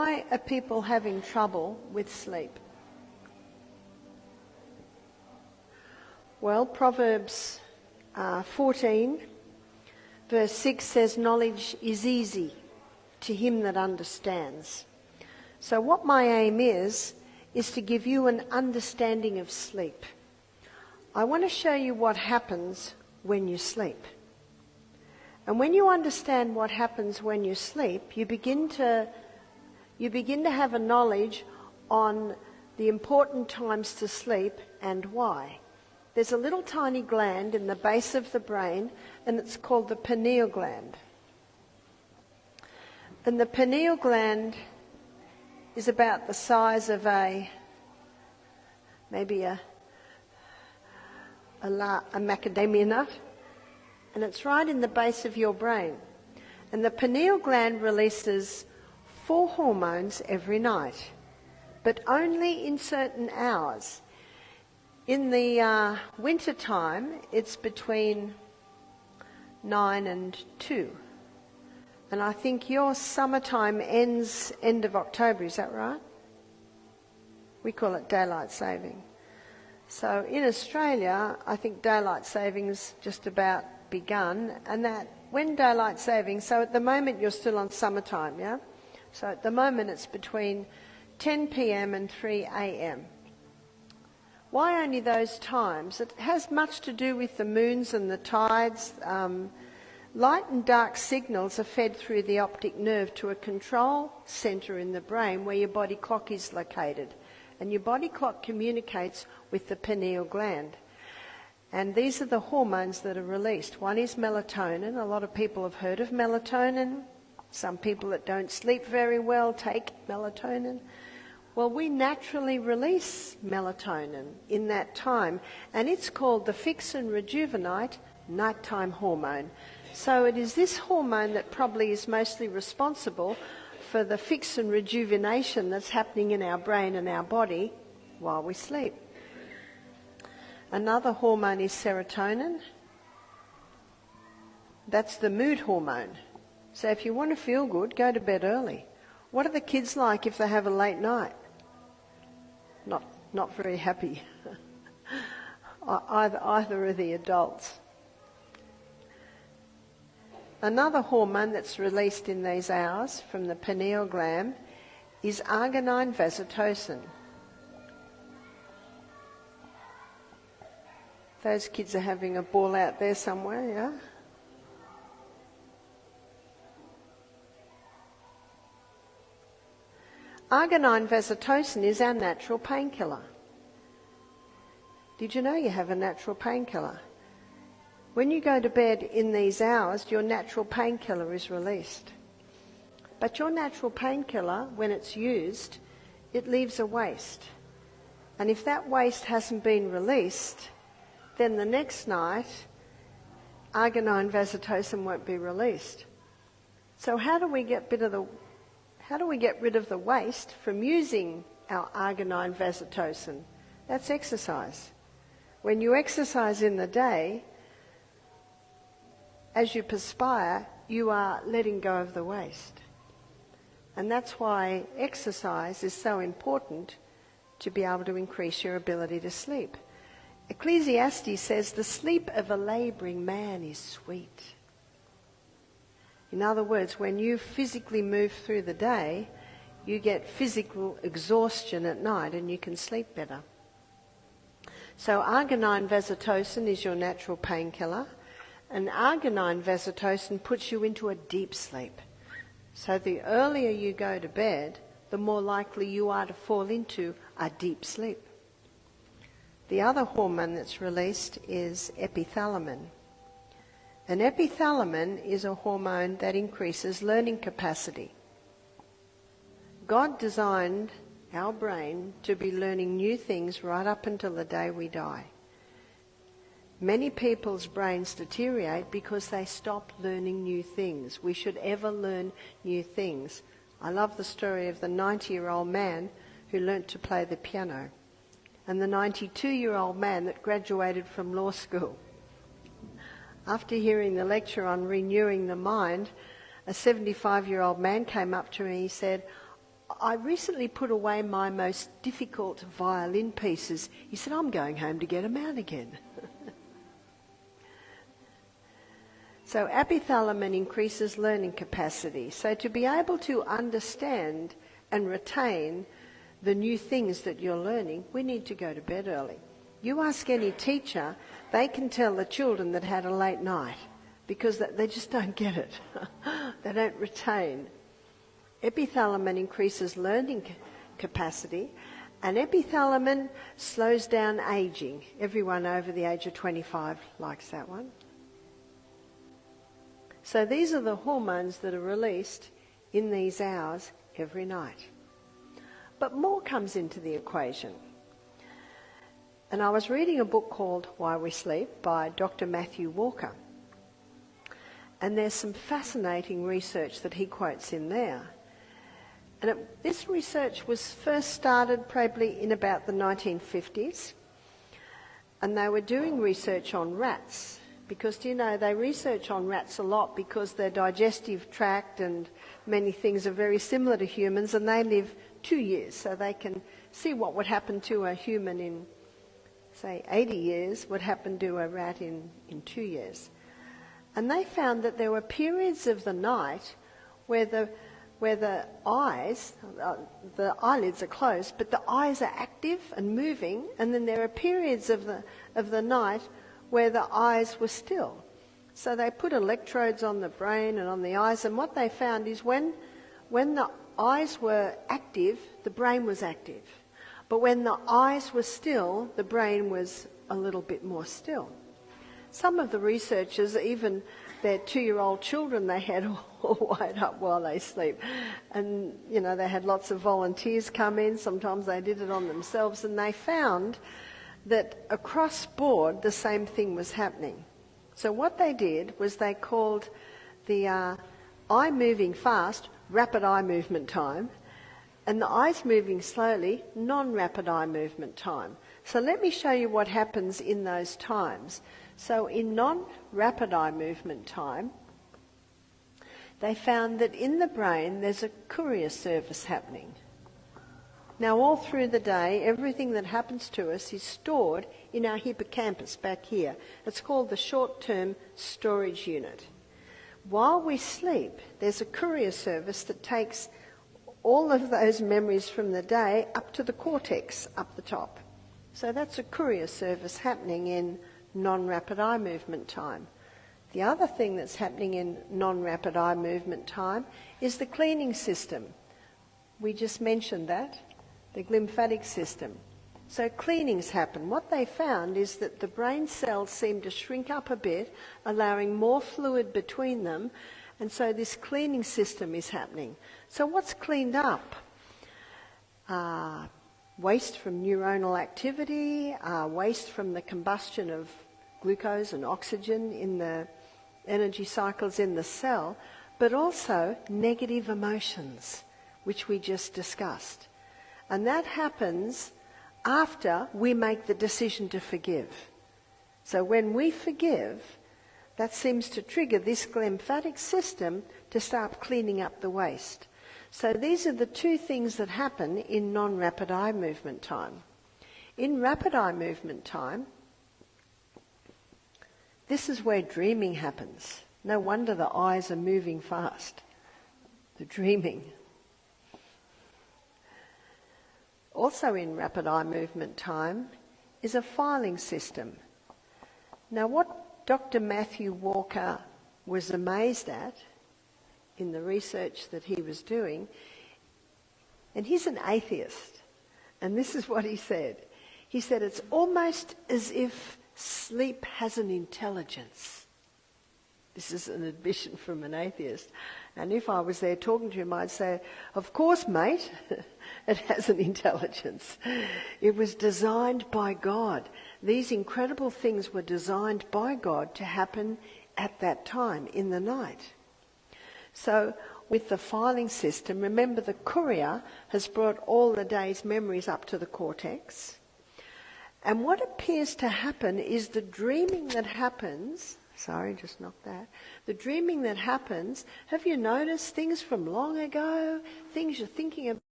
Why are people having trouble with sleep? Well, Proverbs 14, verse 6 says, knowledge is easy to him that understands. So what my aim is to give you an understanding of sleep. I want to show you what happens when you sleep. And when you understand what happens when you sleep, you begin to have a knowledge on the important times to sleep and why. There's a little tiny gland in the base of the brain, and it's called the pineal gland. And the pineal gland is about the size of maybe a macadamia nut, and it's right in the base of your brain. And the pineal gland releases 4 hormones every night, but only in certain hours. In the winter time, it's between 9 and 2. And I think your summertime ends end of October, is that right? We call it daylight saving. So in Australia, I think daylight saving's just about begun, and that when daylight saving, so at the moment you're still on summertime, yeah? So at the moment it's between 10 p.m. and 3 a.m. Why only those times? It has much to do with the moons and the tides. Light and dark signals are fed through the optic nerve to a control centre in the brain where your body clock is located. And your body clock communicates with the pineal gland. And these are the hormones that are released. One is melatonin. A lot of people have heard of melatonin. Some people that don't sleep very well take melatonin. Well, we naturally release melatonin in that time, and it's called the fix and rejuvenate nighttime hormone. So it is this hormone that probably is mostly responsible for the fix and rejuvenation that's happening in our brain and our body while we sleep. Another hormone is serotonin. That's the mood hormone. So if you want to feel good, go to bed early. What are the kids like if they have a late night? Not very happy. Either are the adults. Another hormone that's released in these hours from the pineal gland is arginine vasotocin. Those kids are having a ball out there somewhere, yeah? Arginine vasotocin is our natural painkiller. Did you know you have a natural painkiller? When you go to bed in these hours, your natural painkiller is released. But your natural painkiller, when it's used, it leaves a waste. And if that waste hasn't been released, then the next night, arginine vasotocin won't be released. So how do we get rid of the waste from using our arginine vasotocin? That's exercise. When you exercise in the day, as you perspire, you are letting go of the waste. And that's why exercise is so important to be able to increase your ability to sleep. Ecclesiastes says, the sleep of a labouring man is sweet. In other words, when you physically move through the day, you get physical exhaustion at night and you can sleep better. So arginine vasotocin is your natural painkiller, and arginine vasotocin puts you into a deep sleep. So the earlier you go to bed, the more likely you are to fall into a deep sleep. The other hormone that's released is epithalamin. And epithalamin is a hormone that increases learning capacity. God designed our brain to be learning new things right up until the day we die. Many people's brains deteriorate because they stop learning new things. We should ever learn new things. I love the story of the 90-year-old man who learnt to play the piano, and the 92-year-old man that graduated from law school. After hearing the lecture on renewing the mind, a 75-year-old man came up to me and he said, I recently put away my most difficult violin pieces. He said, I'm going home to get them out again. So epithalamin increases learning capacity. So to be able to understand and retain the new things that you're learning, we need to go to bed early. You ask any teacher, they can tell the children that had a late night because they just don't get it. They don't retain. Epithalamin increases learning capacity, and epithalamin slows down aging. Everyone over the age of 25 likes that one. So these are the hormones that are released in these hours every night. But more comes into the equation. And I was reading a book called Why We Sleep by Dr. Matthew Walker. And there's some fascinating research that he quotes in there. And this research was first started probably in about the 1950s. And they were doing research on rats. Because, you know, they research on rats a lot because their digestive tract and many things are very similar to humans, and they live 2 years. So they can see what would happen to a human in, say, 80 years, would happen to a rat in 2 years. And they found that there were periods of the night where the eyes, the eyelids are closed, but the eyes are active and moving, and then there are periods of the night where the eyes were still. So they put electrodes on the brain and on the eyes, and what they found is when the eyes were active, the brain was active. But when the eyes were still, the brain was a little bit more still. Some of the researchers, even their 2-year-old children, they had all wired up while they sleep. And, you know, they had lots of volunteers come in. Sometimes they did it on themselves, and they found that across board the same thing was happening. So what they did was they called the eye moving fast rapid eye movement time, and the eyes moving slowly non-rapid eye movement time. So let me show you what happens in those times. So in non-rapid eye movement time, they found that in the brain there's a courier service happening. Now, all through the day, everything that happens to us is stored in our hippocampus back here. It's called the short-term storage unit. While we sleep, there's a courier service that takes all of those memories from the day up to the cortex, up the top. So that's a courier service happening in non-rapid eye movement time. The other thing that's happening in non-rapid eye movement time is the cleaning system. We just mentioned that. The lymphatic system. So cleanings happen. What they found is that the brain cells seem to shrink up a bit, allowing more fluid between them, and so this cleaning system is happening. So what's cleaned up? Waste from neuronal activity, waste from the combustion of glucose and oxygen in the energy cycles in the cell, but also negative emotions, which we just discussed. And that happens after we make the decision to forgive. So when we forgive, that seems to trigger this lymphatic system to start cleaning up the waste. So these are the two things that happen in non-rapid eye movement time. In rapid eye movement time, this is where dreaming happens. No wonder the eyes are moving fast. The dreaming. Also in rapid eye movement time is a filing system. Now what Dr. Matthew Walker was amazed at in the research that he was doing, and he's an atheist, and this is what he said. He said it's almost as if sleep has an intelligence. This is an admission from an atheist. And if I was there talking to him, I'd say, of course, mate, it has an intelligence. It was designed by God. These incredible things were designed by God to happen at that time in the night. So with the filing system, remember the courier has brought all the day's memories up to the cortex. And what appears to happen is the dreaming that happens. Sorry, just knocked that. The dreaming that happens, have you noticed things from long ago? Things you're thinking about?